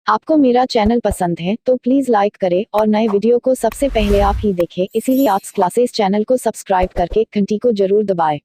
आपको मेरा चैनल पसंद है तो प्लीज लाइक करें और नए वीडियो को सबसे पहले आप ही देखें, इसीलिए आर्ट्स क्लासेस चैनल को सब्सक्राइब करके घंटी को जरूर दबाएं।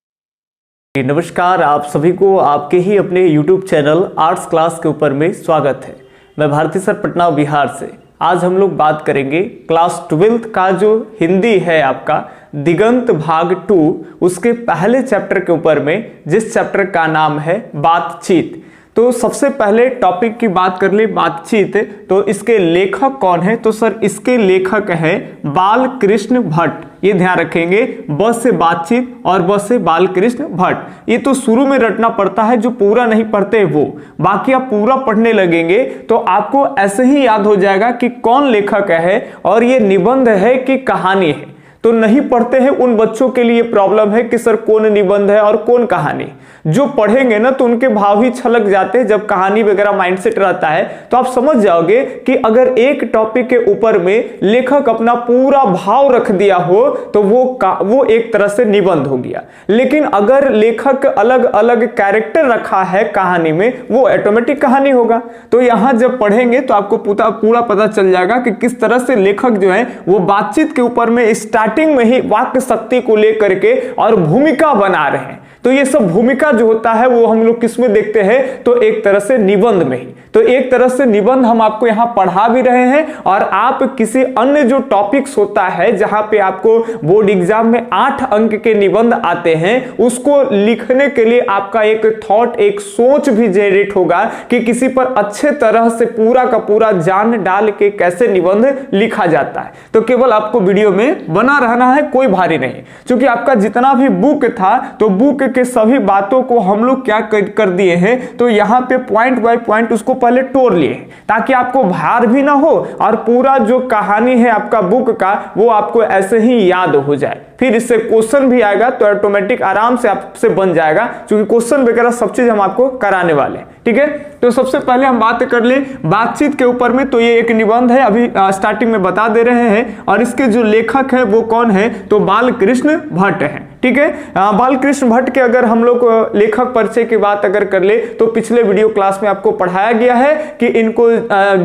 नमस्कार, आप सभी को आपके ही अपने YouTube चैनल आर्ट्स क्लास के ऊपर में स्वागत है। मैं भारती सर पटना बिहार से। आज हम लोग बात करेंगे क्लास 12th का जो हिंदी है आपका दिगंत भाग 2, उसके पहले चैप्टर के ऊपर में, जिस चैप्टर का नाम है बातचीत। तो सबसे पहले टॉपिक की बात कर ले, बातचीत। तो इसके लेखक कौन है? तो सर इसके लेखक है बाल कृष्ण भट्ट। ये ध्यान रखेंगे, ब से बातचीत और ब से बाल कृष्ण भट्ट। ये तो शुरू में रटना पड़ता है, जो पूरा नहीं पढ़ते वो। बाकी आप पूरा पढ़ने लगेंगे तो आपको ऐसे ही याद हो जाएगा कि कौन लेखक है और ये निबंध है कि कहानी है। तो नहीं पढ़ते हैं उन बच्चों के लिए प्रॉब्लम है कि सर कौन निबंध है और कौन कहानी। जो पढ़ेंगे ना तो उनके भाव ही छलक जाते हैं। जब कहानी वगैरह माइंडसेट रहता है तो आप समझ जाओगे कि अगर एक टॉपिक के ऊपर में लेखक अपना पूरा भाव रख दिया हो तो वो एक तरह से निबंध हो गया। लेकिन अगर लेखक अलग अलग कैरेक्टर रखा है कहानी में, वो ऑटोमेटिक कहानी होगा। तो यहां जब पढ़ेंगे तो आपको पूरा पता चल जाएगा कि किस तरह से लेखक जो है वो बातचीत के ऊपर में स्टार्टिंग में ही वाक्य शक्ति को लेकर के और भूमिका बना रहे हैं। तो ये सब भूमिका जो होता है वो हम लोग किस में देखते हैं? तो एक तरह से निबंध में ही। तो एक तरह से निबंध हम आपको यहां पढ़ा भी रहे हैं, और आप किसी अन्य जो टॉपिक्स होता है जहां पे आपको बोर्ड एग्जाम में 8 अंक के निबंध आते हैं, उसको लिखने के लिए आपका एक थॉट, एक सोच भी जनरेट होगा कि किसी पर अच्छे तरह से पूरा का पूरा जान डाल के कैसे निबंध लिखा जाता है। तो केवल आपको वीडियो में बना रहना है, कोई भारी नहीं। क्योंकि आपका जितना भी बुक था तो बुक के सभी बातों को हम लोग क्या कर दिए हैं, तो यहां पे पॉइंट बाय पॉइंट उसको पहले तोड़ लिए, ताकि आपको भार भी ना हो और पूरा जो कहानी है आपका बुक का वो आपको ऐसे ही याद हो जाए। फिर इससे क्वेश्चन भी आएगा तो ऑटोमेटिक आराम से आपसे बन जाएगा, क्योंकि क्वेश्चन वगैरह सब चीज हम आपको कराने वाले हैं। ठीक है, तो सबसे पहले हम बात कर ले बातचीत के ऊपर में। तो ये एक निबंध है, अभी स्टार्टिंग में बता दे रहे हैं, और इसके जो लेखक है वो कौन है? तो बाल कृष्ण भट्ट है। ठीक है, बाल कृष्ण भट्ट के अगर हम लोग लेखक परिचय की बात अगर कर ले तो पिछले वीडियो क्लास में आपको पढ़ाया गया है कि इनको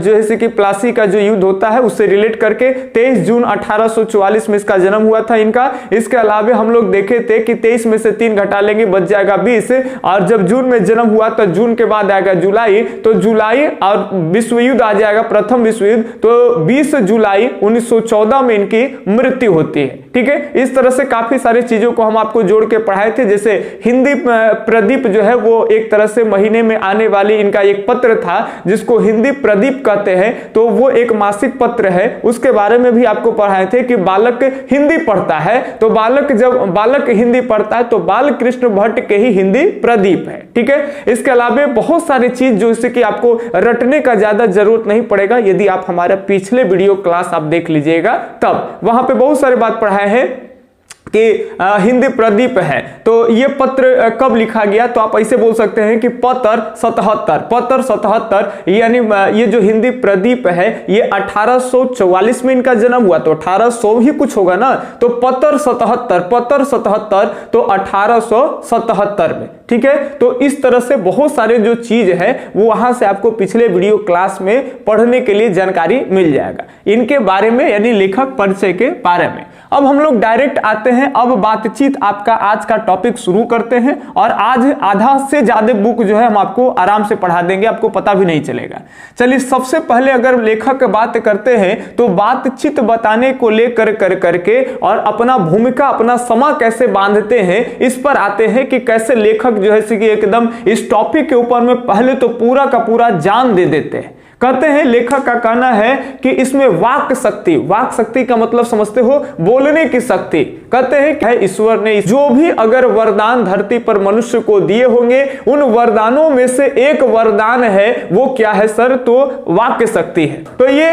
जैसे कि प्लासी का जो युद्ध होता है उससे रिलेट करके 23 जून 1844 में इसका जन्म हुआ था इनका। इसके अलावा हम लोग देखे थे कि 23 में से 3 घटा लेंगे बच जाएगा 20, और जब जून में जन्म हुआ तो जून के बाद आएगा जुलाई, तो जुलाई और विश्व युद्ध आ जाएगा, प्रथम विश्व युद्ध। तो 20 जुलाई 1914 में इनकी मृत्यु होती है। ठीक है, इस तरह से काफी सारी चीजों को हम आपको जोड़ के पढ़ाए थे। जैसे हिंदी प्रदीप जो है वो एक तरह से महीने में आने वाली इनका एक पत्र था जिसको हिंदी प्रदीप कहते हैं। तो वो एक मासिक पत्र है, उसके बारे में भी आपको पढ़ाए थे कि बालक हिंदी पढ़ता है, तो जब बालक हिंदी पढ़ता है तो बाल कृष्ण भट्ट के ही हिंदी प्रदीप है। ठीक है, इसके अलावा बहुत सारी चीज जो इससे कि आपको रटने का ज्यादा जरूरत नहीं पड़ेगा। यदि आप हमारे पिछले वीडियो क्लास आप देख लीजिएगा तब वहां पे बहुत सारी बात पढ़ाए हैं कि हिंदी प्रदीप है। तो ये पत्र कब लिखा गया? तो आप ऐसे बोल सकते हैं कि पत्र 77, यानी ये जो हिंदी प्रदीप है ये 1844 में इनका जन्म हुआ, तो 1800 ही कुछ होगा ना। तो पत्र 77 तो 1877 में। ठीक है, तो इस तरह से बहुत सारे जो चीज है वो वहां से आपको पिछले वीडियो क्लास में पढ़ने के लिए जानकारी मिल जाएगा इनके बारे में, यानी लेखक परिचय के बारे में। अब हम लोग डायरेक्ट आते हैं, अब बातचीत आपका आज का टॉपिक शुरू करते हैं, और आज आधा से ज्यादा बुक जो है हम आपको आराम से पढ़ा देंगे, आपको पता भी नहीं चलेगा। चलिए, सबसे पहले अगर लेखक बात करते हैं तो बातचीत बताने को लेकर करके और अपना भूमिका, अपना समा कैसे बांधते हैं, इस पर आते हैं कि कैसे लेखक जो है कि एकदम इस टॉपिक के ऊपर में पहले तो पूरा का पूरा जान दे देते हैं। कहते हैं, लेखक का कहना है कि इसमें वाक शक्ति का मतलब समझते हो? बोलने की शक्ति। कहते हैं कि ईश्वर ने जो भी अगर वरदान धरती पर मनुष्य को दिए होंगे, उन वरदानों में से एक वरदान है, वो क्या है सर? तो वाक्य शक्ति है। तो ये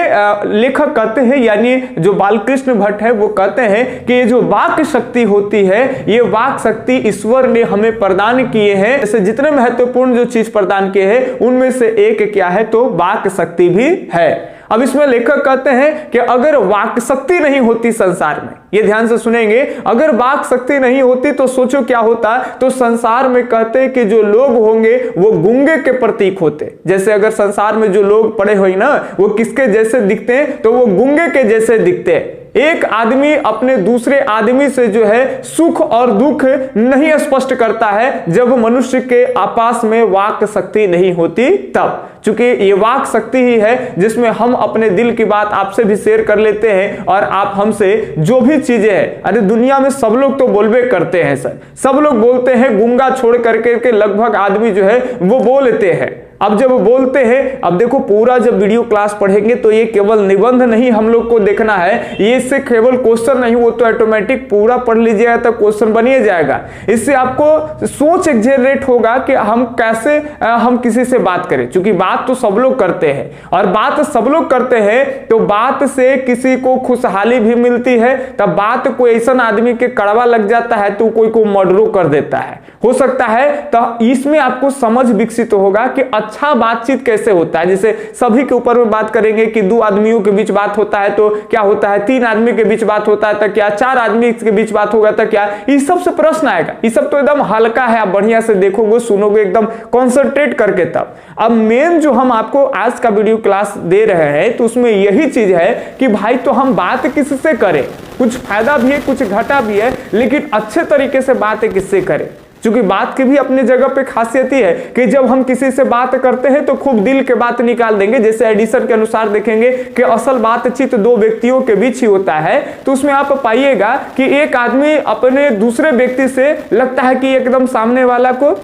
लेखक कहते हैं, यानी जो बालकृष्ण भट्ट है वो कहते हैं कि ये जो वाक्य शक्ति होती है, ये वाक शक्ति ईश्वर ने हमें प्रदान किए हैं। जैसे जितने महत्वपूर्ण जो चीज प्रदान किए हैं उनमें से एक क्या है? तो वाक शक्ति भी है। अब इसमें लेखक कहते हैं कि अगर वाक शक्ति नहीं होती संसार में, ये ध्यान से सुनेंगे, अगर वाक शक्ति नहीं होती तो सोचो क्या होता। तो संसार में कहते हैं कि जो लोग होंगे वो गूंगे के प्रतीक होते। जैसे अगर संसार में जो लोग पड़े हुए ना वो किसके जैसे दिखते हैं, तो वो गूंगे के जैसे दिखते हैं। एक आदमी अपने दूसरे आदमी से जो है सुख और दुख नहीं स्पष्ट करता है जब मनुष्य के आपस में वाक शक्ति नहीं होती तब। चूंकि ये वाक शक्ति ही है जिसमें हम अपने दिल की बात आपसे भी शेयर कर लेते हैं और आप हमसे जो भी चीजें हैं, अरे दुनिया में सब लोग तो बोलबे करते हैं सर, सब लोग बोलते हैं, गूंगा छोड़ करके के लगभग आदमी जो है वो बोलते हैं। अब जब बोलते हैं, अब देखो पूरा जब वीडियो क्लास पढ़ेंगे तो ये केवल निबंध नहीं हम लोग को देखना है, ये इससे केवल क्वेश्चन नहीं, वो तो ऑटोमेटिक पूरा पढ़ लीजिएगा तो क्वेश्चन बन ही जाएगा। इससे आपको सोच एक जनरेट होगा कि हम कैसे हम किसी से बात करें, क्योंकि बात तो सब लोग करते हैं और बात सब लोग करते हैं तो बात से किसी को खुशहाली भी मिलती है, तब बात कोई ऐसा आदमी के कड़वा लग जाता है तो कोई को मर्डर कर देता है, हो सकता है। तो इसमें आपको समझ विकसित होगा कि अच्छा बातचीत कैसे होता है। जैसे सभी के ऊपर में बात करेंगे कि दो आदमियों के बीच बात होता है तो क्या होता है, तीन आदमी के बीच बात होता है तो क्या, चार आदमी के बीच बात होगा तो क्या, इस सब से प्रश्न आएगा। ये सब तो एकदम हल्का है, आप बढ़िया से देखोगे सुनोगे एकदम कॉन्सेंट्रेट करके तब। अब मेन जो हम आपको आज का वीडियो क्लास दे रहे हैं तो उसमें यही चीज है कि भाई तो हम बात किससे करें, कुछ फायदा भी है कुछ घाटा भी है, लेकिन अच्छे तरीके से बात किससे करें। क्योंकि बात की भी अपने जगह पे खासियत ही है कि जब हम किसी से बात करते हैं तो खूब दिल के बात निकाल देंगे। जैसे एडिशन के अनुसार देखेंगे कि असल बातचीत दो व्यक्तियों के बीच ही होता है, तो उसमें आप पाइएगा कि एक आदमी अपने दूसरे व्यक्ति से लगता है कि एकदम सामने वाला को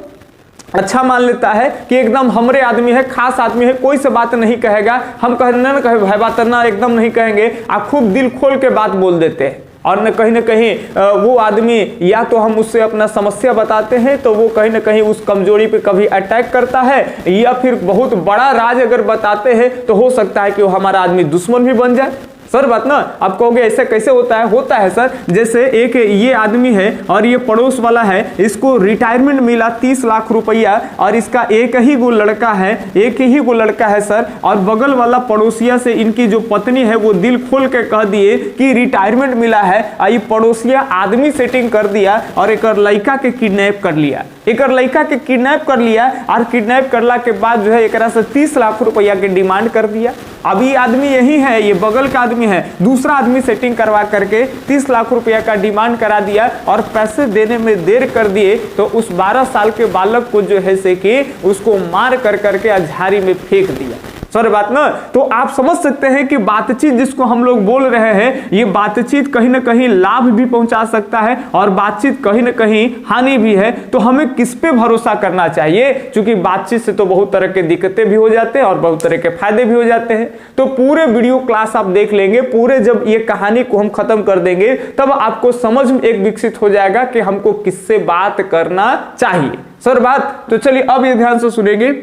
अच्छा मान लेता है कि एकदम हमरे आदमी है, खास आदमी है, कोई से बात नहीं कहेगा, हम कहना ना कहे भाई बात ना एकदम नहीं कहेंगे, आप खूब दिल खोल के बात बोल देते हैं। और न कहीं वो आदमी या तो हम उससे अपना समस्या बताते हैं तो वो कहीं ना कहीं उस कमजोरी पे कभी अटैक करता है, या फिर बहुत बड़ा राज अगर बताते हैं तो हो सकता है कि वो हमारा आदमी दुश्मन भी बन जाए। सर बात ना आप कहोगे ऐसे कैसे होता है सर। जैसे एक ये आदमी है और ये पड़ोस वाला है, इसको रिटायरमेंट मिला 30 लाख रुपया और इसका एक ही वो लड़का है सर, और बगल वाला पड़ोसिया से इनकी जो पत्नी है वो दिल खोल के कह दिए कि रिटायरमेंट मिला है, और ये पड़ोसिया आदमी सेटिंग कर दिया और एक लड़का के किडनैप कर लिया, और किडनैप करला के बाद जो है एक से 30 लाख रुपया के डिमांड कर दिया। अब ये आदमी यही है, ये बगल का आदमी है, दूसरा आदमी सेटिंग करवा करके 30 लाख रुपया का डिमांड करा दिया और पैसे देने में देर कर दिए, तो उस 12 साल के बालक को जो है से कि उसको मार कर करके झाड़ी में फेंक दिया। सर बात ना, तो आप समझ सकते हैं कि बातचीत जिसको हम लोग बोल रहे हैं, ये बातचीत कहीं ना कहीं लाभ भी पहुंचा सकता है और बातचीत कहीं ना कहीं हानि भी है। तो हमें किस पे भरोसा करना चाहिए, क्योंकि बातचीत से तो बहुत तरह के दिक्कतें भी हो जाते हैं और बहुत तरह के फायदे भी हो जाते हैं। तो पूरे वीडियो क्लास आप देख लेंगे, पूरे जब ये कहानी को हम खत्म कर देंगे तब आपको समझ में एक विकसित हो जाएगा कि हमको किससे बात करना चाहिए। सर बात तो चलिए अब ये ध्यान से सुनेंगे।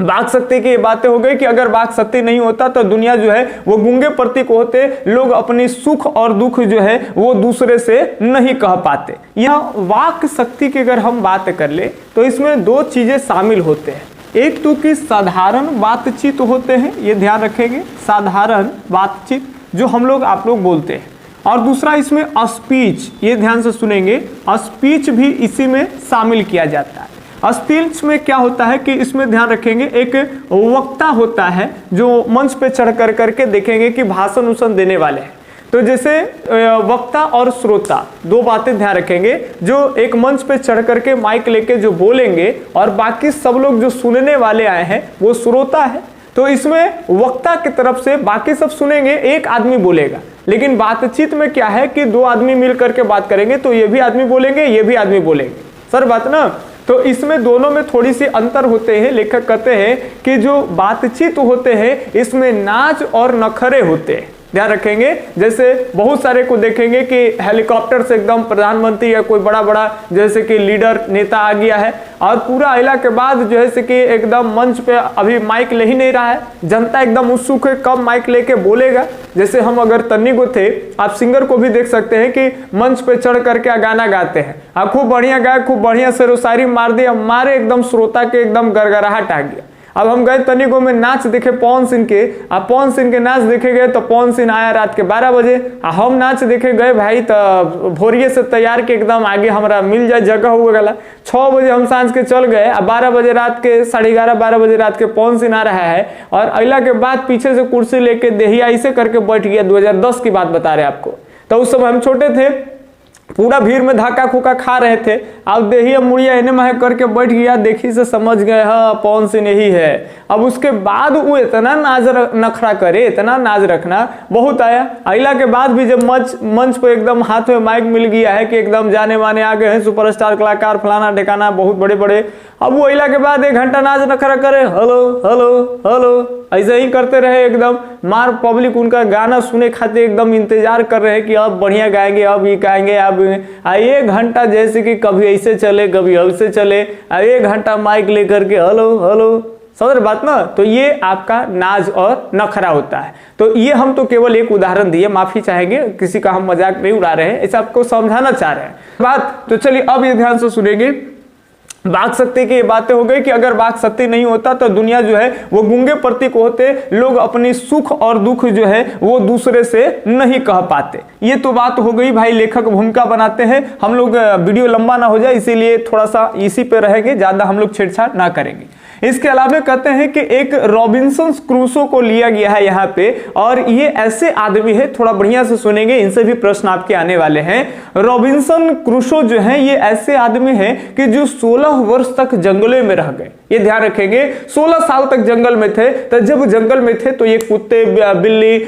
वाक शक्ति की ये बातें हो गई कि अगर वाक शक्ति नहीं होता तो दुनिया जो है वो गूंगे प्रतीक होते, लोग अपनी सुख और दुख जो है वो दूसरे से नहीं कह पाते। यह वाक शक्ति की अगर हम बात कर ले तो इसमें दो चीजें शामिल होते हैं, एक तो कि साधारण बातचीत होते हैं, ये ध्यान रखेंगे, साधारण बातचीत जो हम लोग आप लोग बोलते हैं, और दूसरा इसमें स्पीच, ये ध्यान से सुनेंगे, स्पीच भी इसी में शामिल किया जाता है। स्पीच में क्या होता है कि इसमें ध्यान रखेंगे एक वक्ता होता है जो मंच पे चढ़ कर करके देखेंगे कि भाषण उषण देने वाले हैं। तो जैसे वक्ता और श्रोता दो बातें ध्यान रखेंगे, जो एक मंच पे चढ़ करके माइक लेके जो बोलेंगे और बाकी सब लोग जो सुनने वाले आए हैं वो श्रोता है। तो इसमें वक्ता की तरफ से बाकी सब सुनेंगे, एक आदमी बोलेगा। लेकिन बातचीत में क्या है कि दो आदमी मिल करके बात करेंगे, तो ये भी आदमी बोलेंगे ये भी आदमी बोलेंगे। सर बात ना, तो इसमें दोनों में थोड़ी सी अंतर होते हैं। लेखक कहते हैं कि जो बातचीत होते हैं इसमें नाच और नखरे होते हैं, ध्यान रखेंगे। जैसे बहुत सारे को देखेंगे कि हेलीकॉप्टर से एकदम प्रधानमंत्री या कोई बड़ा जैसे कि लीडर नेता आ गया है और पूरा आइला के बाद जो है से कि एकदम मंच पे अभी माइक ले ही नहीं रहा है, जनता एकदम उत्सुक है कब माइक लेके बोलेगा। जैसे हम अगर तन्नी को थे, आप सिंगर को भी देख सकते हैं कि मंच पे चढ़ करके गाना गाते हैं, आप खूब बढ़िया गाए, खूब बढ़िया से शायरी मार दिया, मारे एकदम श्रोता के एकदम गड़गड़ाहट आ गया। अब हम गए तनिको में नाच देखे पवन सिंह के, अब पवन सिंह के नाच देखे गए तो पवन सिंह आया रात के 12 बजे, हम नाच देखे गए भाई तो भोरिए से तैयार के एकदम आगे हमारा मिल जाए जगह हुआ गला। 6 बजे हम सांझ के चल गए, अब 12 बजे रात के 11:30 12 बजे रात के पवन सिंह आ रहा है और अइला के बाद पीछे से कुर्सी लेके देहिया ऐसे करके बैठ गया। 2010 की बात बता रहे आपको, तो उस समय हम छोटे थे, पूरा भीड़ में धक्का खुक्का खा रहे थे। अब देहिया मुड़िया इन्हें महक करके बैठ गया, देखी से समझ गए हाँ पवन सिंह यही है। अब उसके बाद वो इतना नाज नखरा करे, इतना नाज रखना बहुत आया। अइला के बाद भी जब मंच पर एकदम हाथ में माइक मिल गया है कि एकदम जाने माने आ गए हैं सुपरस्टार कलाकार फलाना ठिकाना बहुत बड़े बड़े, अब वो अइला के बाद 1 घंटा नाच नखरा करे, हेलो हेलो हेलो ऐसे ही करते रहे एकदम। मार पब्लिक उनका गाना सुने खातिर एकदम इंतजार कर रहे हैं कि अब बढ़िया गाएंगे, अब ये गाएंगे, अब 1 घंटा जैसे कि कभी ऐसे चले कभी ऐसे चले, 1 घंटा माइक लेकर के हेलो हेलो, समझ बात ना। तो ये आपका नाज और नखरा होता है। तो ये हम तो केवल एक उदाहरण दिए, माफी चाहेंगे, किसी का हम मजाक नहीं उड़ा रहे हैं, ऐसा आपको समझाना चाह रहे हैं बात। तो चलिए अब ये ध्यान से सुनेंगे। वाक शक्ति की ये बातें हो गई कि अगर वाक शक्ति नहीं होता तो दुनिया जो है वो गूंगे प्रतीक होते, लोग अपनी सुख और दुख जो है वो दूसरे से नहीं कह पाते। ये तो बात हो गई भाई, लेखक भूमिका बनाते हैं हम लोग, वीडियो लंबा ना हो जाए इसीलिए थोड़ा सा इसी पे रहेंगे, ज्यादा हम लोग छेड़छाड़ ना करेंगे। इसके अलावा कहते हैं कि एक रॉबिन्सन क्रूसो को लिया गया है यहाँ पे, और ये ऐसे आदमी है, थोड़ा बढ़िया से सुनेंगे, इनसे भी प्रश्न आपके आने वाले हैं। रॉबिन्सन क्रूसो जो है ये ऐसे आदमी है कि जो 16 वर्ष तक जंगलों में रह गए, ये ध्यान रखेंगे। 16 साल तक जंगल में थे, तो जब जंगल में थे तो ये कुत्ते बिल्ली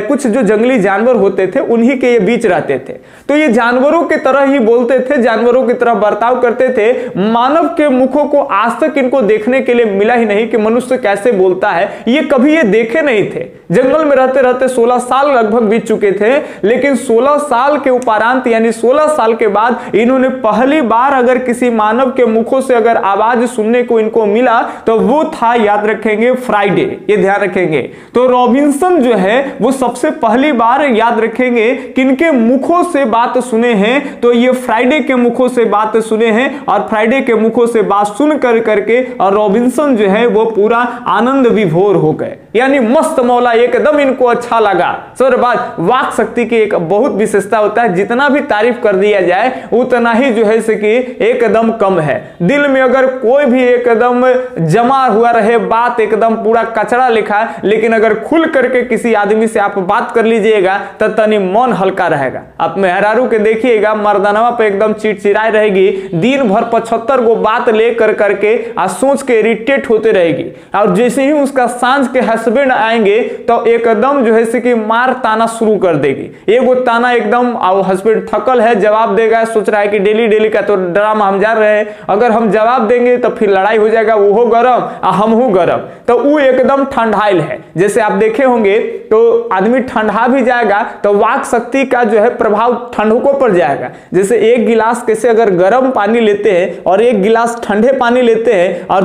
कुछ जो जंगली जानवर होते थे उन्हीं के ये बीच रहते थे, तो ये जानवरों की तरह ही बोलते थे, जानवरों की तरह बर्ताव करते थे। मानव के मुखों को आज तक इनको देखने के लिए मिला ही नहीं कि मनुष्य कैसे बोलता है, ये कभी ये देखे नहीं थे। जंगल में रहते रहते 16 साल लगभग बीत चुके थे, लेकिन 16 साल के उपरांत यानी 16 साल के बाद इन्होंने पहली बार अगर किसी मानव के मुखों से अगर आवाज सुनने को इनको मिला तो वो था, याद रखेंगे, फ्राइडे, ये ध्यान रखेंगे। तो रॉबिन्सन जो है वो सबसे पहली बार, याद रखेंगे, किनके मुखों से बात सुने हैं, तो ये फ्राइडे के मुखों से बात सुने हैं, और फ्राइडे के मुखों से बात सुन करके और रॉबिन्सन जो है वो पूरा आनंद विभोर हो गए, यानी मस्त मौला, एकदम इनको अच्छा लगा। सर बात, वाक शक्ति की एक बहुत विशेषता होता है, जितना भी तारीफ कर दिया जाए उतना ही जो है से कि एकदम कम है। दिल में अगर कोई भी एकदम जमा हुआ रहे बात, एकदम पूरा कचरा लिखा, लेकिन अगर खुल करके किसी आदमी से आप बात कर लीजिएगा तो तनी मन हल्का रहेगा। आप मेहरारू के देखिएगा, मर्दानवा पे एकदम चिड़चिड़ाई रहेगी, दिन भर 75 गो बात लेकर करके आ सोच के इरिटेट होते रहेगी, और जैसे ही उसका सांझ के हस्बैंड आएंगे तो एकदम जो है से कि मार ताना शुरू कर देगी। एगो ताना एकदम, हस्बैंड थकल है, जवाब देगा, सोच रहा है कि डेली डेली का तो ड्रामा हम जा रहे हैं, अगर हम जवाब देंगे तो फिर लड़ाई हो जाएगा, वो गरम और हम हो गरम, तो वो एकदम ठंडाइल है। जैसे आप देखे होंगे तो आदमी ठंडा भी जाएगा तो वाक शक्ति का जो है प्रभाव ठंडकों पर जाएगा। जैसे एक गिलास कैसे अगर गर्म पानी लेते हैं और एक गिलास ठंडे पानी लेते हैं और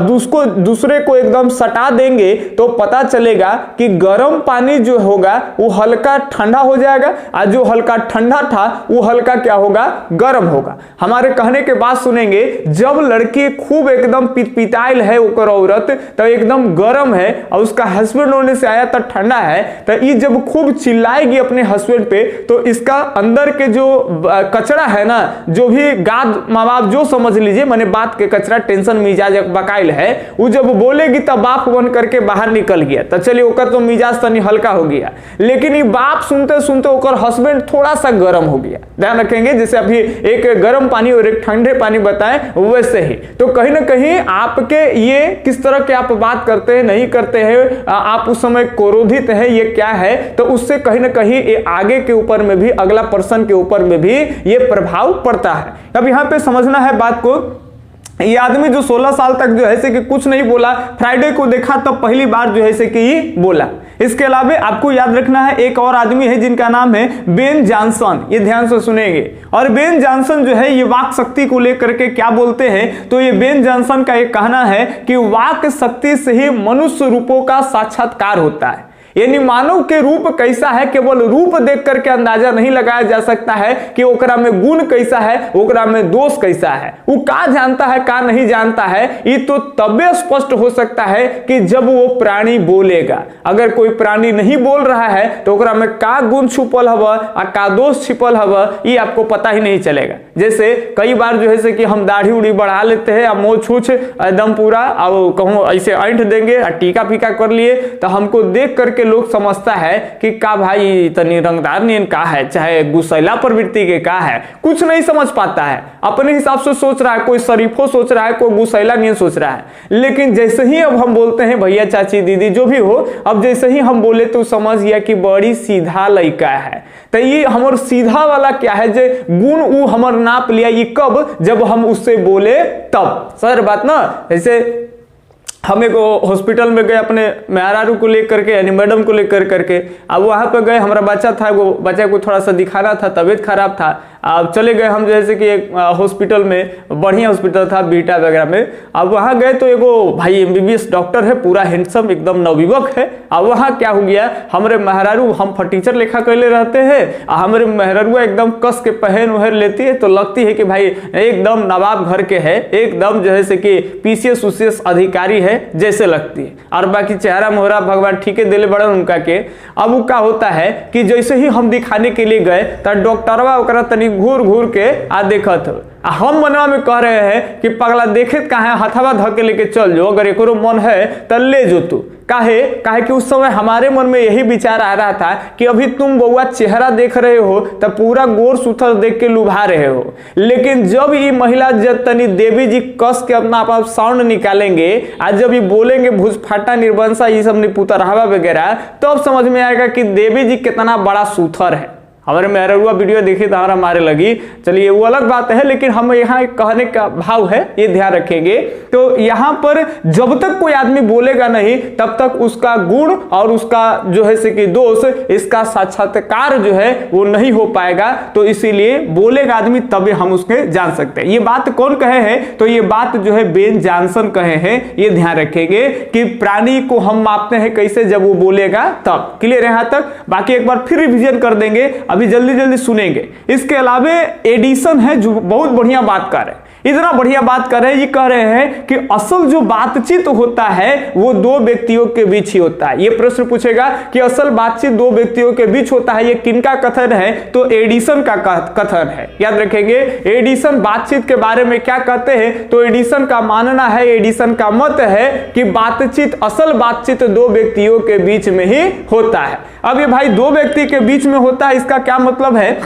दूसरे को एकदम सटा देंगे तो पता चलेगा कि गर्म पानी जो होगा वो हल्का ठंडा हो जाएगा, और जो हल्का ठंडा था वो हल्का क्या होगा, गर्म होगा। हमारे कहने के बाद सुनेंगे, जब लड़की खूब एकदम पिटाइल है ओकर औरत तो एकदम गर्म है, और उसका हस्बैंड होने से आया तो ठंडा है, तो ये जब खूब चिल्लाएगी अपने हस्बैंड पे तो इसका अंदर के जो कचरा है ना, जो भी गाद माँ बाप जो समझ लीजिए, मैंने बात के कचरा, टेंशन मिजाज बकाइल है, वो जब बोलेगी तब बाप बन करके बाहर निकल गया, तो चलिए ओकर तो मिजाज तनी हल्का हो गया, लेकिन ये बाप सुनते सुनते ओकर हस्बैंड थोड़ा सा गर्म हो गया। ध्यान रखेंगे, जैसे अभी एक गर्म पानी और एक ठंडे पानी बताएं वैसे ही। तो कहीं ना कहीं आपके ये किस तरह के आप बात करते हैं, नहीं करते हैं, आप उस समय क्रोधित है, ये क्या है, तो उससे कहीं ना कहीं ये आगे के ऊपर में भी, अगला पर्सन के ऊपर में भी ये प्रभाव पड़ता है। अब यहाँ पे समझना है बात को, ये आदमी जो 16 साल तक जो है से कि कुछ नहीं बोला, फ्राइडे को देखा तब पहली बार जो है से कि बोला। इसके अलावा आपको याद रखना है एक और आदमी है जिनका नाम है बेन जॉनसन, ये ध्यान से सुनेंगे। और बेन जॉनसन जो है ये वाक शक्ति को लेकर के क्या बोलते हैं, तो ये बेन जॉनसन का एक कहना है कि वाक शक्ति से ही मनुष्य रूपों का साक्षात्कार होता है। यानी मानव के रूप कैसा है केवल रूप देख करके अंदाजा नहीं लगाया जा सकता है कि ओकरा में गुण कैसा है, ओकरा में दोष कैसा है, वो का जानता है का नहीं जानता है। ये तो तबे स्पष्ट हो सकता है कि जब वो प्राणी बोलेगा। अगर कोई प्राणी नहीं बोल रहा है तो ओकरा में का गुण छुपल हवा और का दोष छिपल हवा ये आपको पता ही नहीं चलेगा। जैसे कई बार जो है कि हम दाढ़ी उड़ी बढ़ा लेते हैं, मोछ छूछ एकदम पूरा अब कहूँ ऐसे ऐंठ देंगे और टीका फीका कर लिए तो हमको देख करके लोग समझता है कि का भाई तनी रंगदार नहीं का है, चाहे गुस्सैला प्रवृत्ति के का है, कुछ नहीं समझ पाता है, अपने हिसाब से सोच रहा है, कोई शरीफो सोच रहा है, कोई गुस्सैला नहीं सोच रहा है। लेकिन जैसे ही अब हम बोलते हैं भैया चाची दीदी जो भी हो, अब जैसे ही हम बोले तो समझ गया कि बड़ी सीधा लड़का है। तो ये हमार सीधा वाला क्या है जे गुण वो हमार नाप लिया, ये कब जब हम उससे बोले तब। सर बात ना, जैसे हम एक हॉस्पिटल में गए अपने मेहरारू को लेकर के यानी मैडम को लेकर करके, अब वहाँ पे गए, हमारा बच्चा था, वो बच्चा को थोड़ा सा दिखाना था, तबीयत खराब था। अब चले गए हम जैसे कि एक हॉस्पिटल में, बढ़िया हॉस्पिटल था बीटा वगैरह में। अब वहाँ गए तो एगो भाई एमबीबीएस डॉक्टर है, पूरा हैंडसम एकदम नवयुवक है। अब वहाँ क्या हो गया, हमारे मेहरारू हम फटीचर लेखा कैले रहते हैं, हमारे मेहरारू एकदम कस के पहन उहन लेती है तो लगती है कि भाई एकदम नवाब घर के है, एकदम जैसे कि पीसीएस उसीएस अधिकारी है जैसे लगती है। और बाकी चेहरा मोहरा भगवान ठीके दिले बड़न उनका के। अब वो क्या होता है कि जैसे ही हम दिखाने के लिए गए तो डॉक्टरवा ओकरा तनी घूर घूर के आ देखत हो। हम मनवा में कह रहे हैं कि पगला देखे कहाँ हथवा धके लेके चल जो, अगर एको मन है तो ले जो तू। काहे कि उस समय हमारे मन में यही विचार आ रहा था कि अभी तुम बउआ चेहरा देख रहे हो तो पूरा गोर सुथर देख के लुभा रहे हो, लेकिन जब ये महिला जब तनी देवी जी कस के अपना आप साउंड निकालेंगे, आज जब ये बोलेंगे भुजफाटा निर्वंशा ये सब निपुतरहवा वगैरह, तब समझ में आएगा कि देवी जी कितना बड़ा सुथर है। हमारे मेहरुआ वीडियो देखी तो हमारा मारे लगी, चलिए वो अलग बात है, लेकिन हम यहाँ एक कहने का भाव है ये ध्यान रखेंगे। तो यहाँ पर जब तक कोई आदमी बोलेगा नहीं तब तक उसका गुण और उसका जो है से कि दोष, इसका साक्षात्कार जो है वो नहीं हो पाएगा। तो इसीलिए बोलेगा आदमी तभी हम उसके जान सकते हैं। ये बात कौन कहे हैं, तो ये बात जो है बेन जॉनसन कहे हैं। ये ध्यान रखेंगे कि प्राणी को हम मापते हैं कैसे, जब वो बोलेगा तब। क्लियर है यहाँ तक? बाकी एक बार फिर रिवीजन कर देंगे, अभी जल्दी जल्दी सुनेंगे। इसके अलावा एडिसन है जो बहुत बढ़िया बात कर रहे हैं, इतना बढ़िया बात कर रहे हैं। ये कह रहे हैं कि असल जो बातचीत होता है वो दो व्यक्तियों के बीच ही होता है। ये प्रश्न पूछेगा कि असल बातचीत दो व्यक्तियों के बीच होता है, ये किनका कथन है, तो एडिसन का कथन है। याद रखेंगे एडिसन बातचीत के बारे में क्या कहते हैं, तो एडिसन का मानना है, एडिसन का मत है कि बातचीत, असल बातचीत दो व्यक्तियों के बीच में ही होता है। अब ये भाई दो व्यक्ति के बीच में होता है, इसका क्या मतलब है,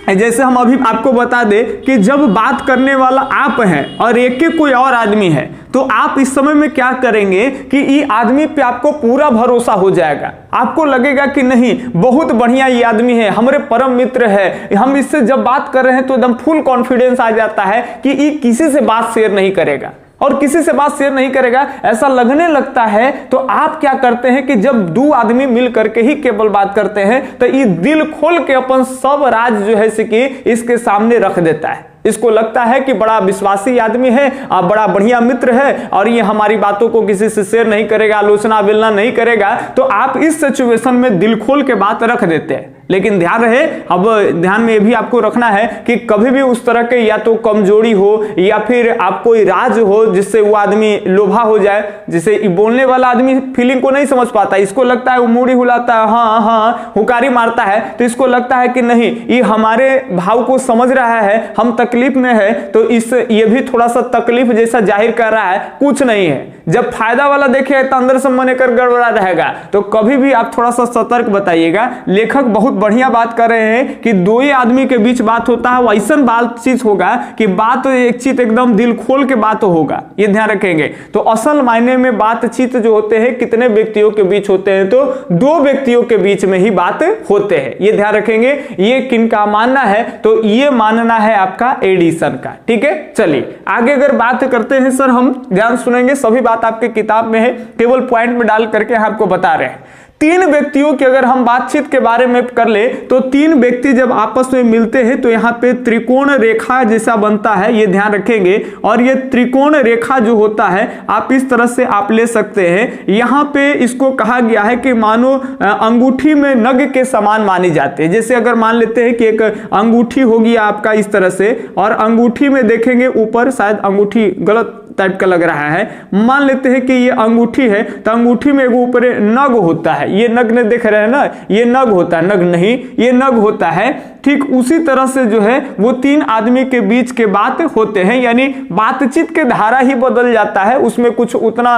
जैसे हम अभी आपको बता दें कि जब बात करने वाला आप हैं और एक के कोई और आदमी है, तो आप इस समय में क्या करेंगे कि ये आदमी पे आपको पूरा भरोसा हो जाएगा। आपको लगेगा कि नहीं बहुत बढ़िया ये आदमी है, हमारे परम मित्र है, हम इससे जब बात कर रहे हैं तो एकदम फुल कॉन्फिडेंस आ जाता है कि ये किसी से बात शेयर नहीं करेगा और किसी से बात शेयर नहीं करेगा, ऐसा लगने लगता है। तो आप क्या करते हैं कि जब दो आदमी मिल करके ही केवल बात करते हैं तो ये दिल खोल के अपन सब राज जो है कि इसके सामने रख देता है। इसको लगता है कि बड़ा विश्वासी आदमी है, बड़ा बढ़िया मित्र है और ये हमारी बातों को किसी से शेयर नहीं करेगा, आलोचना विलना नहीं करेगा। तो आप इस सिचुएशन में दिल खोल के बात रख देते हैं। लेकिन ध्यान रहे, अब ध्यान में भी आपको रखना है कि कभी भी उस तरह के या तो कमजोरी हो या फिर आप कोई राज हो जिससे वो आदमी लोभा हो जाए। जिसे बोलने वाला आदमी फीलिंग को नहीं समझ पाता, इसको लगता है वो मूड़ी हिलाता है, हाँ हाँ हुकारी मारता है, तो इसको लगता है कि नहीं ये हमारे भाव को समझ रहा है, हम तकलीफ में है तो इस ये भी थोड़ा सा तकलीफ जैसा जाहिर कर रहा है, कुछ नहीं है। जब फायदा वाला देखे तो अंदर से मन कर गड़बड़ा रहेगा। तो कभी भी आप थोड़ा सा सतर्क बताइएगा। लेखक बहुत बढ़िया बात कर रहे हैं कि दो ही आदमी के बीच बात होता है, वैसा बातचीत होगा कि बात एक चीज एकदम दिल खोल के बात होगा, ये ध्यान रखेंगे। तो असल मायने में बातचीत जो होते हैं कितने व्यक्तियों के बीच होते हैं, तो दो व्यक्तियों के बीच में ही बात होते हैं, ये ध्यान रखेंगे। ये किनका मानना है, तो ये मानना है आपका एडिसन का। ठीक है, चलिए आगे अगर बात करते हैं सर, हम ध्यान सुनेंगे, सभी बात आपके किताब में है, केवल पॉइंट में डाल करके आपको बता रहे हैं। तीन व्यक्तियों की अगर हम बातचीत के बारे में कर ले तो तीन व्यक्ति जब आपस में मिलते हैं तो यहाँ पे त्रिकोण रेखा जैसा बनता है, ये ध्यान रखेंगे। और ये त्रिकोण रेखा जो होता है आप इस तरह से आप ले सकते हैं। यहाँ पे इसको कहा गया है कि मानो अंगूठी में नग के समान मानी जाती है। जैसे अगर मान लेते हैं कि एक अंगूठी होगी आपका इस तरह से, और अंगूठी में देखेंगे ऊपर, शायद अंगूठी गलत टाइप का लग रहा है, मान लेते हैं कि ये अंगूठी है तो अंगूठी में ऊपर नग होता है, ये नग ने देख रहे हैं ना, ये नग होता है, नग नहीं ये नग होता है। ठीक उसी तरह से जो है वो तीन आदमी के बीच के बात होते हैं, यानी बातचीत के धारा ही बदल जाता है, उसमें कुछ उतना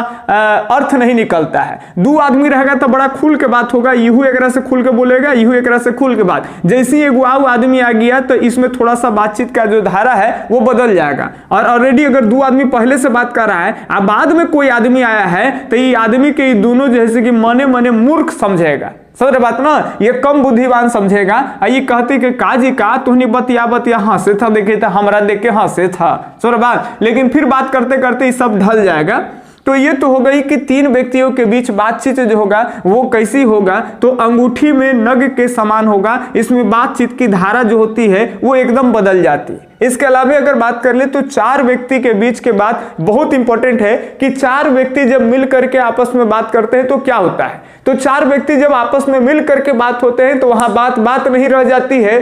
अर्थ नहीं निकलता है। दो आदमी रहेगा तो बड़ा खुल के बात होगा, यहू एक से खुल के बोलेगा, यहू एक से खुल के बात। जैसे ही एगो आदमी आ गया तो इसमें थोड़ा सा बातचीत का जो धारा है वो बदल जाएगा। और ऑलरेडी अगर दो आदमी पहले से बात कर रहा है और बाद में कोई आदमी आया है तो ये आदमी के दोनों जैसे कि मने मने मूर्ख समझेगा, समझ रहे बात ना, ये कम बुद्धिमान समझेगा। ये कहते कि काजी का तुहनी बतिया बतिया हंसे था, देखे था हमरा देख के हंसे था, समझ रहे बात। लेकिन फिर बात करते करते ये सब ढल जाएगा। तो ये तो हो गई कि तीन व्यक्तियों के बीच बातचीत जो होगा वो कैसी होगा, तो अंगूठी में नग के समान होगा। इसमें बातचीत की धारा जो होती है वो एकदम बदल जाती है। इसके अलावा अगर बात कर ले तो चार व्यक्ति के बीच के बात बहुत इंपॉर्टेंट है कि चार व्यक्ति जब मिल करके आपस में बात करते हैं तो क्या होता है। तो चार व्यक्ति जब आपस में मिल करके बात होते हैं तो वहां बात नहीं रह जाती है,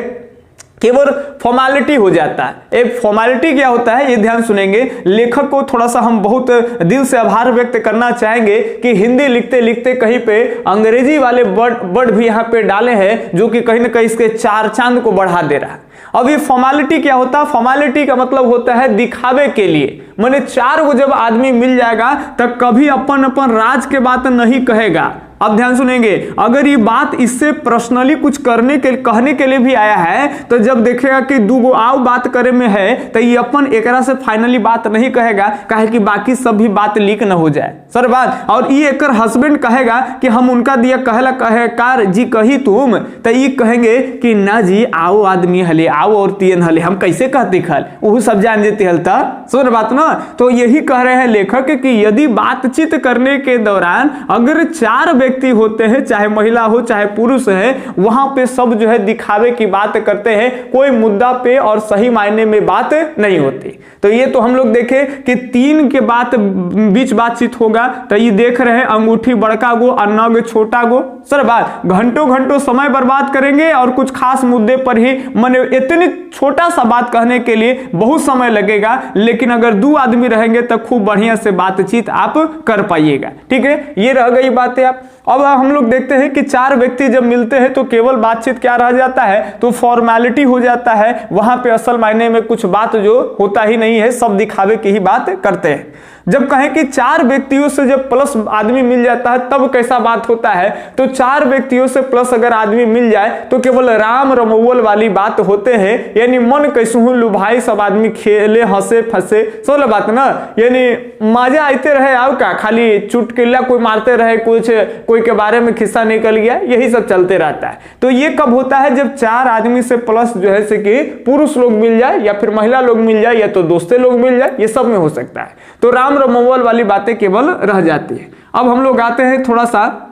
केवल फॉर्मेलिटी हो जाता है। एक फॉर्मेलिटी क्या होता है ये ध्यान सुनेंगे। लेखक को थोड़ा सा हम बहुत दिल से आभार व्यक्त करना चाहेंगे कि हिंदी लिखते लिखते कहीं पे अंग्रेजी वाले वर्ड भी यहाँ पे डाले हैं जो कि कहीं ना कहीं इसके चार चांद को बढ़ा दे रहा है। अब ये फॉर्मेलिटी क्या होता है, फॉर्मेलिटी का मतलब होता है दिखावे के लिए। माने चार को जब आदमी मिल जाएगा तब कभी अपन अपन राज के बात नहीं कहेगा। अब ध्यान सुनेंगे, अगर ये बात इससे पर्सनली कुछ कहने के लिए भी आया है तो जब देखेगा कि दूगो आओ बात करे में है तो ये अपन एकरा से फाइनली बात नहीं कहेगा, कहे कि बाकी सब भी बात लीक न हो जाए सर बात। और ये एकर हस्बैंड कहेगा कि हम उनका दिया कहला कहे कार जी कही तुम, तो ये कहेंगे कि ना जी आओ आदमी हले, आओ और तीन हले, हम कैसे कहते खल, वो सब जान जेते हलता सुन बात ना। तो यही कह रहे हैं लेखक कि यदि बातचीत करने के दौरान अगर चार व्यक्ति होते हैं, चाहे महिला हो चाहे पुरुष है, वहां पे सब जो है दिखावे की बात करते हैं, कोई मुद्दा पे और सही मायने में बात नहीं होती। तो ये तो हम लोग देखे कि तीन के बीच बातचीत होगा। तो ये देख रहे हैं अंगूठी बड़का गो और नग छोटा गो, सर बात घंटों घंटों समय बर्बाद करेंगे और कुछ खास मुद्दे पर ही माने इतनी छोटा सा बात कहने के लिए बहुत समय लगेगा। लेकिन अगर दो आदमी रहेंगे तो खूब बढ़िया से बातचीत आप कर पाइएगा। ठीक है, ये रह गई बातें। आप अब हम लोग देखते हैं कि चार व्यक्ति जब मिलते हैं तो केवल बातचीत क्या रह जाता है, तो फॉर्मेलिटी हो जाता है। वहां पे असल मायने में कुछ बात जो होता ही नहीं है, सब दिखावे की ही बात करते हैं। जब कहें कि चार व्यक्तियों से जब प्लस आदमी मिल जाता है तब कैसा बात होता है, तो चार व्यक्तियों से प्लस अगर आदमी मिल जाए तो केवल राम रमौल वाली बात होते हैं, यानी मन कैसहू लुभाई, सब आदमी खेले हंसे फंसे, सोल बात ना, यानी मजा आते रहे। आओ का खाली चुटकिला कोई मारते रहे, कुछ कोई के बारे में खिस्सा निकल गया, यही सब चलते रहता है। तो ये कब होता है, जब चार आदमी से प्लस जो है से कि पुरुष लोग मिल जाए या फिर महिला लोग मिल जाए या तो दोस्ते लोग मिल जाए, ये सब में हो सकता है। तो राम रमौल वाली बातें केवल रह जाती है। अब हम लोग आते हैं थोड़ा सा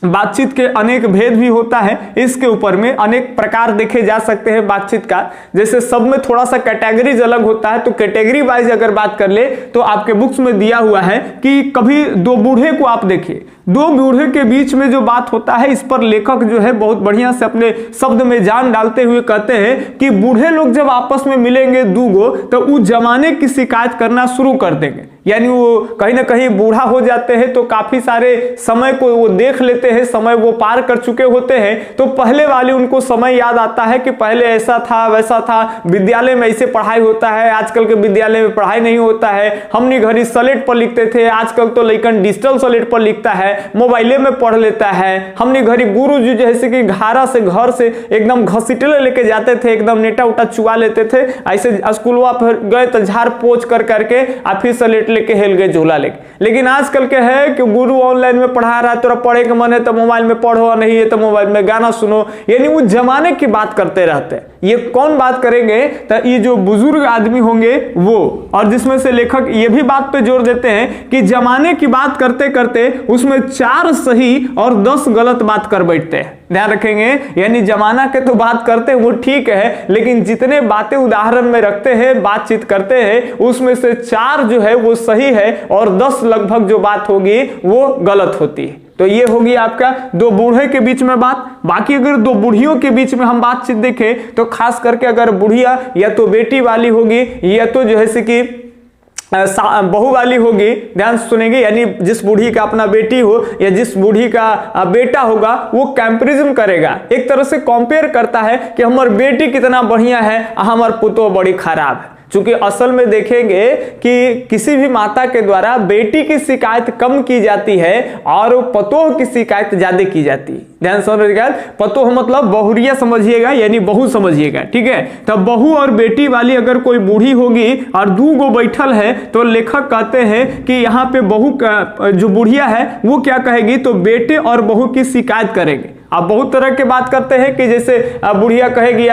बातचीत के अनेक भेद भी होता है, इसके ऊपर में अनेक प्रकार देखे जा सकते हैं बातचीत का। जैसे सब में थोड़ा सा कैटेगरीज अलग होता है, तो कैटेगरी वाइज अगर बात कर ले तो आपके बुक्स में दिया हुआ है कि कभी दो बूढ़े को आप देखिए, दो बूढ़े के बीच में जो बात होता है इस पर लेखक जो है बहुत बढ़िया से अपने शब्द में जान डालते हुए कहते हैं कि बूढ़े लोग जब आपस में मिलेंगे दूगो तो वो जमाने की शिकायत करना शुरू कर देंगे। यानी वो कहीं ना कहीं बूढ़ा हो जाते हैं तो काफी सारे समय को वो देख लेते हैं, समय वो पार कर चुके होते हैं। तो पहले वाले उनको समय याद आता है कि पहले ऐसा था वैसा था, विद्यालय में ऐसे पढ़ाई होता है, आजकल के विद्यालय में पढ़ाई नहीं होता है, हमने घड़ी स्लेट पर लिखते थे, आजकल तो लेकिन डिजिटल स्लेट पर लिखता है, मोबाइले में पढ़ लेता है। हमने घड़ी गुरु जी जैसे कि घर से एकदम घसीटले लेके जाते थे, एकदम नेटा उटा चुआ लेते थे, ऐसे स्कूलवा पर गए तो झाड़ पोछ कर करके फिर स्लेट लेके हेल गए झूला लेके। लेकिन आजकल के है कि गुरु ऑनलाइन में पढ़ा रहा है, तोरा पढ़े के मन है तो मोबाइल में पढ़ो, नहीं है तो मोबाइल में गाना सुनो, यानी वो जमाने की बात करते रहते हैं। ये कौन बात करेंगे? तो ये जो बुजुर्ग आदमी होंगे वो, और जिसमें से लेखक ये भी बात पे जोर देते हैं कि जमाने की बात करते करते उसमें 4 सही और 10 गलत बात कर बैठते हैं। ध्यान रखेंगे, यानी जमाना के तो बात करते हैं वो ठीक है, लेकिन जितने बातें उदाहरण में रखते हैं, बातचीत करते हैं, उसमें से 4 जो है वो सही है और 10 लगभग जो बात होगी वो गलत होती है। तो ये होगी आपका 2 बूढ़े के बीच में बात। बाकी अगर 2 बूढ़ियों के बीच में हम बातचीत देखें तो खास करके अगर बुढ़िया या तो बेटी वाली होगी या तो जो है कि बहू वाली होगी, ध्यान सुनेंगे, यानी जिस बूढ़ी का अपना बेटी हो या जिस बूढ़ी का बेटा होगा वो कंपैरिजन करेगा, एक तरह से कंपेयर करता है कि हमार बेटी कितना बढ़िया है, हमार पुतो बड़ी खराब है। चूंकि असल में देखेंगे कि किसी भी माता के द्वारा बेटी की शिकायत कम की जाती है और पतोह की शिकायत ज्यादा की जाती है। ध्यान समझिएगा, पतोह मतलब बहुरिया समझिएगा, यानी बहू समझिएगा, ठीक है। तब बहू और बेटी वाली अगर कोई बूढ़ी होगी और 2 गो बैठल है तो लेखक कहते हैं कि यहाँ पे बहू का जो बुढ़िया है वो क्या कहेगी, तो बेटे और बहू की शिकायत करेगी। आप बहुत तरह के बात करते हैं कि जैसे बुढ़िया कहेगी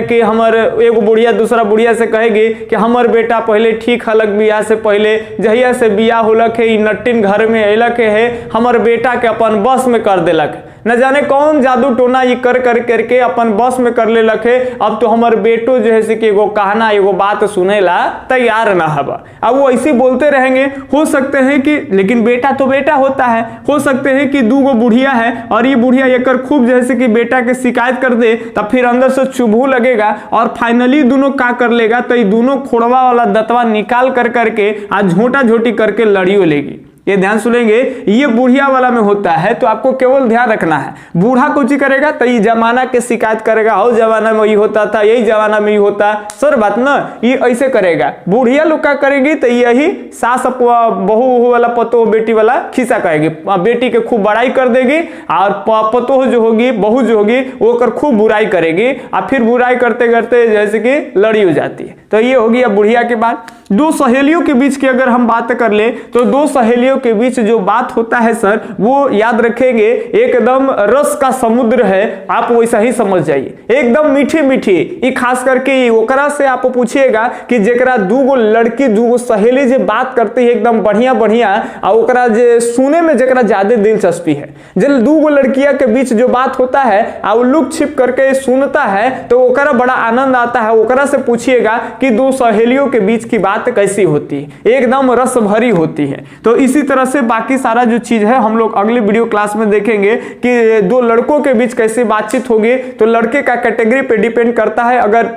कि हमर एगो बुढ़िया दूसरा बुढ़िया से कहेगी कि हमर बेटा पहले ठीक हलक बियाह से पहले, जहिया से बियाह होलक है, नट्टिन घर में अयलक है, हमर बेटा के अपन बस में कर देलक, न जाने कौन जादू टोना ये कर करके अपन बस में कर ले लखे। अब तो हमारे बेटो जो है कि एगो कहना एगो बात सुनेला तैयार ना हवा। अब वो ऐसे बोलते रहेंगे, हो सकते हैं कि, लेकिन बेटा तो बेटा होता है, हो सकते हैं कि 2 गो बुढ़िया है और ये बुढ़िया एकर खूब जैसे कि बेटा के शिकायत कर दे, तब फिर अंदर से चुभू लगेगा और फाइनली दोनों का कर लेगा, तो ये दोनों खोड़वा वाला दतवा निकाल कर करके आज झोटा झोटी करके लड़ियो लेगी। ये ध्यान सुनेंगे, ये बुढ़िया वाला में होता है। तो आपको केवल ध्यान रखना है, बूढ़ा कुछ करेगा तो ये जमाना के शिकायत करेगा, हो जमाना में ये होता था, यही जमाना में ये होता, सर बात ना, ये ऐसे करेगा। बुढ़िया लोग का करेगी तो यही सास बहू वाला पतोह बेटी वाला खिस्सा कहेगी, बेटी के खूब बड़ाई कर देगी और पतोह जो होगी बहू जो होगी वो कर खूब बुराई करेगी और फिर बुराई करते करते जैसे कि लड़ी हो जाती है। तो ये होगी अब बुढ़िया के बाद। 2 सहेलियों के बीच की अगर हम बात कर ले तो 2 सहेलियों के बीच जो बात होता है सर, वो याद रखेंगे एकदम रस का समुद्र है, आप वैसा ही समझ जाइए, एकदम मीठी मीठी। ये खास करके ओकरा से आप पूछिएगा कि जेकरा 2 गो लड़की 2 गो सहेली जो बात करती है एकदम बढ़िया बढ़िया और ओकरा जे सुने में जेकरा ज्यादा दिलचस्पी है, जब 2 गो लड़किया के बीच जो बात होता है और लुक छिप करके सुनता है तो ओकरा बड़ा आनंद आता है। ओकरा से पूछिएगा कि 2 सहेलियों के बीच की बात कैसी होती है, एकदम रस भरी होती है। तो इसी तरह से बाकी सारा जो चीज है हम लोग अगले वीडियो क्लास में देखेंगे कि 2 लड़कों के बीच कैसे बातचीत होगी। तो लड़के का कैटेगरी पे डिपेंड करता है, अगर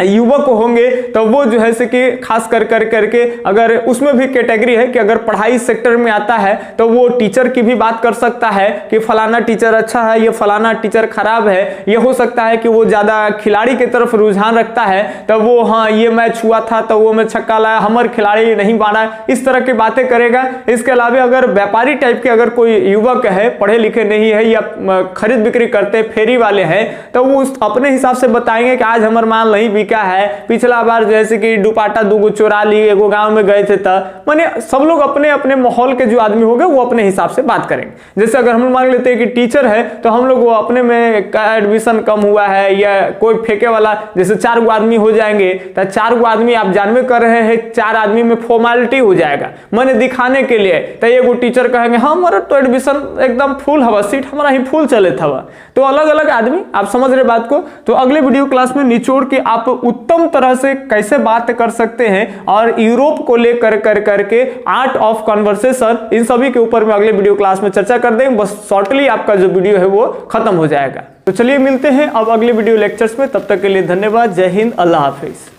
युवक होंगे तो वो जो है कि खास कर करके अगर उसमें भी कैटेगरी है कि अगर पढ़ाई सेक्टर में आता है तो वो टीचर की भी बात कर सकता है कि फलाना टीचर अच्छा है, ये फलाना टीचर खराब है। ये हो सकता है कि वो ज्यादा खिलाड़ी की तरफ रुझान रखता है तो वो हाँ ये मैच हुआ था तो वो मैं छक्का लाया, हमारे खिलाड़ी नहीं मारा, इस तरह की बातें करेगा। इसके अलावा अगर व्यापारी टाइप के अगर कोई युवक है, पढ़े लिखे नहीं है या खरीद बिक्री करते फेरी वाले हैं, तो वो अपने हिसाब से बताएंगे कि आज हमारा माल नहीं बिका है, पिछला बार जैसे कि दुपाटा 2 गो चोरा ली, एगो गांव में गए थे तब। माने सब लोग अपने अपने माहौल के जो आदमी होंगे वो अपने हिसाब से बात करेंगे। जैसे अगर हम मान लेते हैं कि टीचर है तो हम लोग वो अपने में एडमिशन कम हुआ है या कोई फेंके वाला, जैसे 4 गो आदमी हो जाएंगे तो 4 गो आदमी आप जानवे कर रहे हैं, 4 आदमी में फॉर्मेलिटी हो जाएगा मैंने दिखाने के लिए। तो एगो टीचर कहेंगे हाँ हमारा तो एडमिशन एकदम फुल हवा, सीट हमारा ही फुल चले था। तो अलग अलग आदमी, आप समझ रहे बात को। तो अगले वीडियो क्लास में निचोड़ के आप उत्तम तरह से कैसे बात कर सकते हैं और यूरोप को लेकर करके आर्ट ऑफ कन्वर्सेशन, इन सभी के ऊपर में अगले वीडियो क्लास में चर्चा कर देंगे। बस शॉर्टली आपका जो वीडियो है वो खत्म हो जाएगा। तो चलिए मिलते हैं अब अगले वीडियो लेक्चर्स में, तब तक के लिए धन्यवाद। जय हिंद, अल्लाह हाफिज।